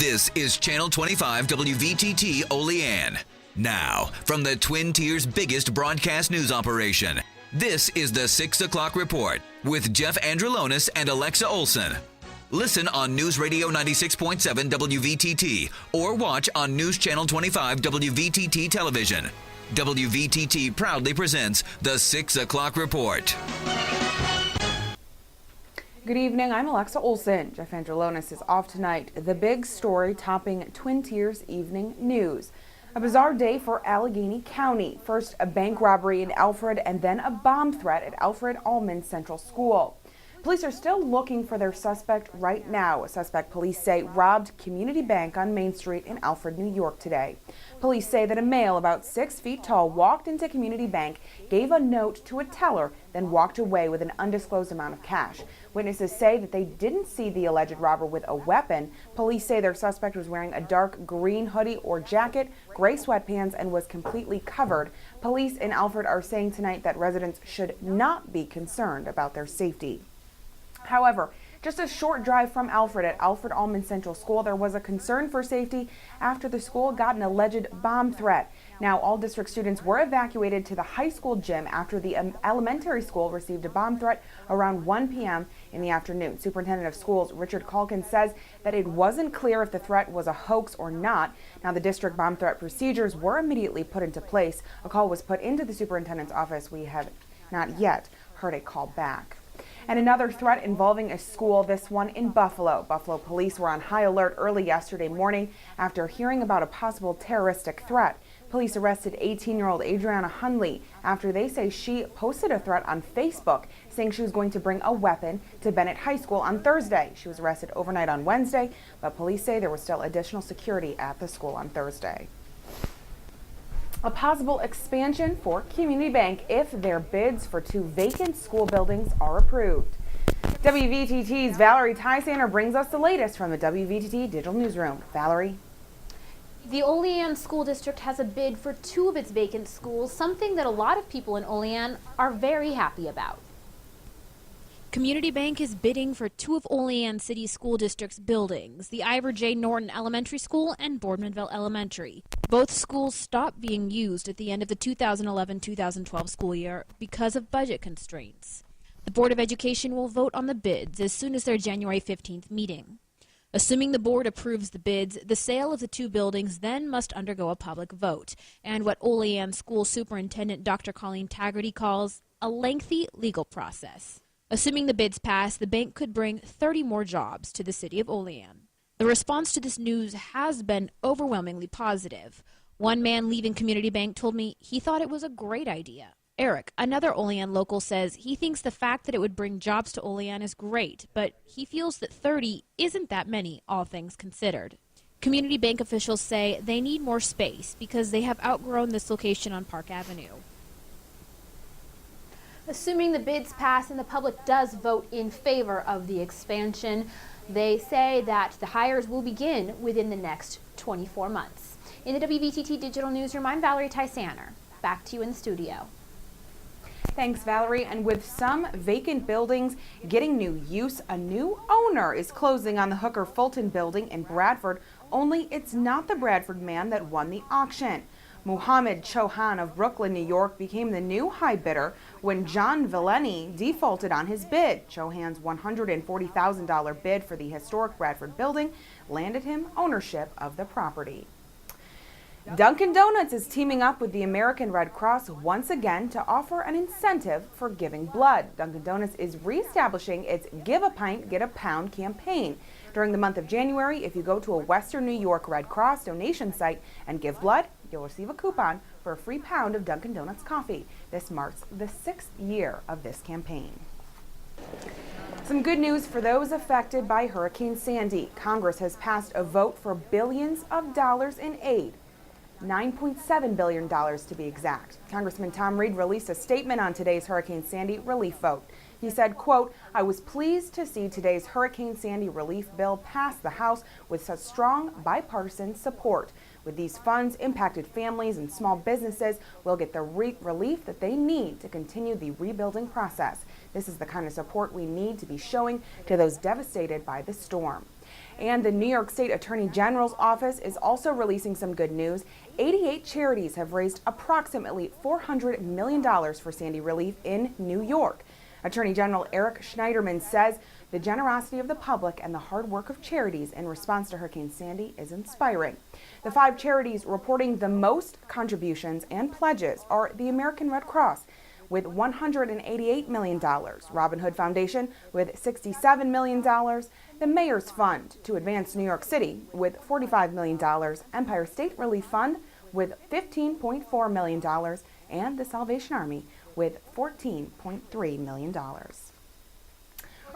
This is Channel 25 WVTT Olean. Now, from the Twin Tiers' biggest broadcast news operation, this is the 6 o'clock report with Jeff Andrulonis and Alexa Olson. Listen on News Radio 96.7 WVTT or watch on News Channel 25 WVTT television. WVTT proudly presents the 6 o'clock report. Good evening, I'm Alexa Olson. Jeff Andrulonis is off tonight. The big story topping Twin Tiers evening news. A bizarre day for Allegheny County. First, a bank robbery in Alfred and then a bomb threat at Alfred Allman Central School. Police are still looking for their suspect right now. A suspect police say robbed Community Bank on Main Street in Alfred, New York today. Police say that a male about 6 feet tall walked into Community Bank, gave a note to a teller, then walked away with an undisclosed amount of cash. Witnesses say that they didn't see the alleged robber with a weapon. Police say their suspect was wearing a dark green hoodie or jacket, gray sweatpants, and was completely covered. Police in Alfred are saying tonight that residents should not be concerned about their safety. However, just a short drive from Alfred at Alfred Allman Central School, there was a concern for safety after the school got an alleged bomb threat. Now, all district students were evacuated to the high school gym after the elementary school received a bomb threat around 1 p.m. in the afternoon. Superintendent of Schools Richard Calkins says that it wasn't clear if the threat was a hoax or not. Now, the district bomb threat procedures were immediately put into place. A call was put into the superintendent's office. We have not yet heard a call back. And another threat involving a school, this one in Buffalo. Buffalo police were on high alert early yesterday morning after hearing about a possible terroristic threat. Police arrested 18-year-old Adriana Hunley after they say she posted a threat on Facebook saying she was going to bring a weapon to Bennett High School on Thursday. She was arrested overnight on Wednesday, but police say there was still additional security at the school on Thursday. A possible expansion for Community Bank if their bids for 2 vacant school buildings are approved. WVTT's Valerie Tysander brings us the latest from the WVTT Digital Newsroom. Valerie. The Olean School District has a bid for 2 of its vacant schools, something that a lot of people in Olean are very happy about. Community Bank is bidding for 2 of Olean City School District's buildings, the Ivor J. Norton Elementary School and Boardmanville Elementary. Both schools stopped being used at the end of the 2011-2012 school year because of budget constraints. The Board of Education will vote on the bids as soon as their January 15th meeting. Assuming the board approves the bids, the sale of the 2 buildings then must undergo a public vote, and what Olean School Superintendent Dr. Colleen Taggarty calls a lengthy legal process. Assuming the bids pass, the bank could bring 30 more jobs to the city of Olean. The response to this news has been overwhelmingly positive. One man leaving Community Bank told me he thought it was a great idea. Eric, another Olean local, says he thinks the fact that it would bring jobs to Olean is great, but he feels that 30 isn't that many, all things considered. Community Bank officials say they need more space because they have outgrown this location on Park Avenue. Assuming the bids pass and the public does vote in favor of the expansion, they say that the hires will begin within the next 24 months. In the WVTT Digital Newsroom, I'm Valerie Tysander. Back to you in the studio. Thanks, Valerie. And with some vacant buildings getting new use, a new owner is closing on the Hooker Fulton building in Bradford, only it's not the Bradford man that won the auction. Muhammad Chauhan of Brooklyn, New York, became the new high bidder when John Villeni defaulted on his bid. Chauhan's $140,000 bid for the historic Bradford building landed him ownership of the property. Dunkin' Donuts is teaming up with the American Red Cross once again to offer an incentive for giving blood. Dunkin' Donuts is reestablishing its Give a Pint, Get a Pound campaign. During the month of January, if you go to a Western New York Red Cross donation site and give blood, you'll receive a coupon for a free pound of Dunkin' Donuts coffee. This marks the 6th year of this campaign. Some good news for those affected by Hurricane Sandy. Congress has passed a vote for billions of dollars in aid. $9.7 billion to be exact. Congressman Tom Reed released a statement on today's Hurricane Sandy relief vote. He said, quote, "I was pleased to see today's Hurricane Sandy relief bill pass the House with such strong bipartisan support. With these funds, impacted families and small businesses will get the relief that they need to continue the rebuilding process. This is the kind of support we need to be showing to those devastated by the storm." And the New York State Attorney General's office is also releasing some good news. 88 charities have raised approximately $400 million for Sandy relief in New York. Attorney General Eric Schneiderman says the generosity of the public and the hard work of charities in response to Hurricane Sandy is inspiring. The 5 charities reporting the most contributions and pledges are the American Red Cross with $188 million, Robin Hood Foundation with $67 million, the Mayor's Fund to Advance New York City with $45 million, Empire State Relief Fund with $15.4 million, and the Salvation Army with $14.3 million.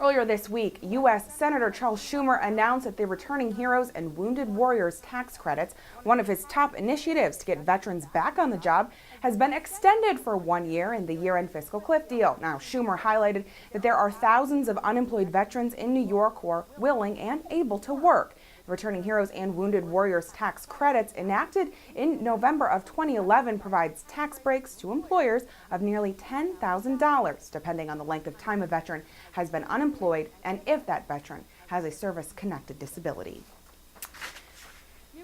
Earlier this week, U.S. Senator Charles Schumer announced that the Returning Heroes and Wounded Warriors tax credits, one of his top initiatives to get veterans back on the job, has been extended for 1 year in the year-end fiscal cliff deal. Now, Schumer highlighted that there are thousands of unemployed veterans in New York who are willing and able to work. Returning Heroes and Wounded Warriors tax credits, enacted in November of 2011, provides tax breaks to employers of nearly $10,000, depending on the length of time a veteran has been unemployed and if that veteran has a service-connected disability.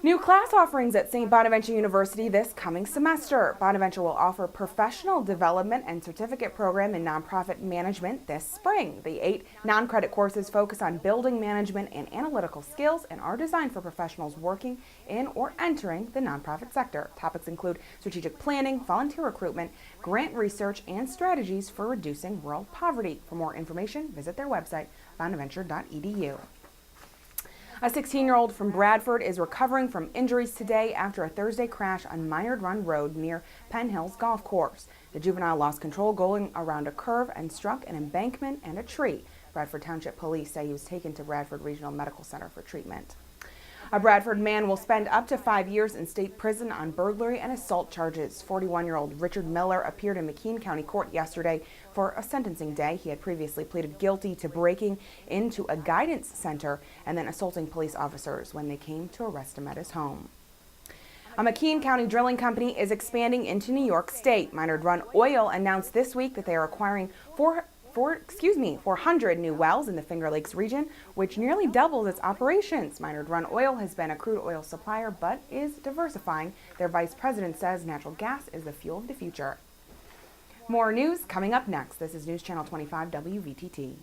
New class offerings at St. Bonaventure University this coming semester. Bonaventure will offer professional development and certificate program in nonprofit management this spring. The 8 non-credit courses focus on building management and analytical skills and are designed for professionals working in or entering the nonprofit sector. Topics include strategic planning, volunteer recruitment, grant research, and strategies for reducing rural poverty. For more information, visit their website, bonaventure.edu. A 16-year-old from Bradford is recovering from injuries today after a Thursday crash on Minard Run Road near Penn Hills Golf Course. The juvenile lost control going around a curve and struck an embankment and a tree. Bradford Township Police say he was taken to Bradford Regional Medical Center for treatment. A Bradford man will spend up to 5 years in state prison on burglary and assault charges. 41-year-old Richard Miller appeared in McKean County Court yesterday for a sentencing day. He had previously pleaded guilty to breaking into a guidance center and then assaulting police officers when they came to arrest him at his home. A McKean County drilling company is expanding into New York State. Minard Run Oil announced this week that they are acquiring 400 new wells in the Finger Lakes region, which nearly doubles its operations. Minard Run Oil has been a crude oil supplier but is diversifying. Their vice president says natural gas is the fuel of the future. More news coming up next. This is News Channel 25 WVTT.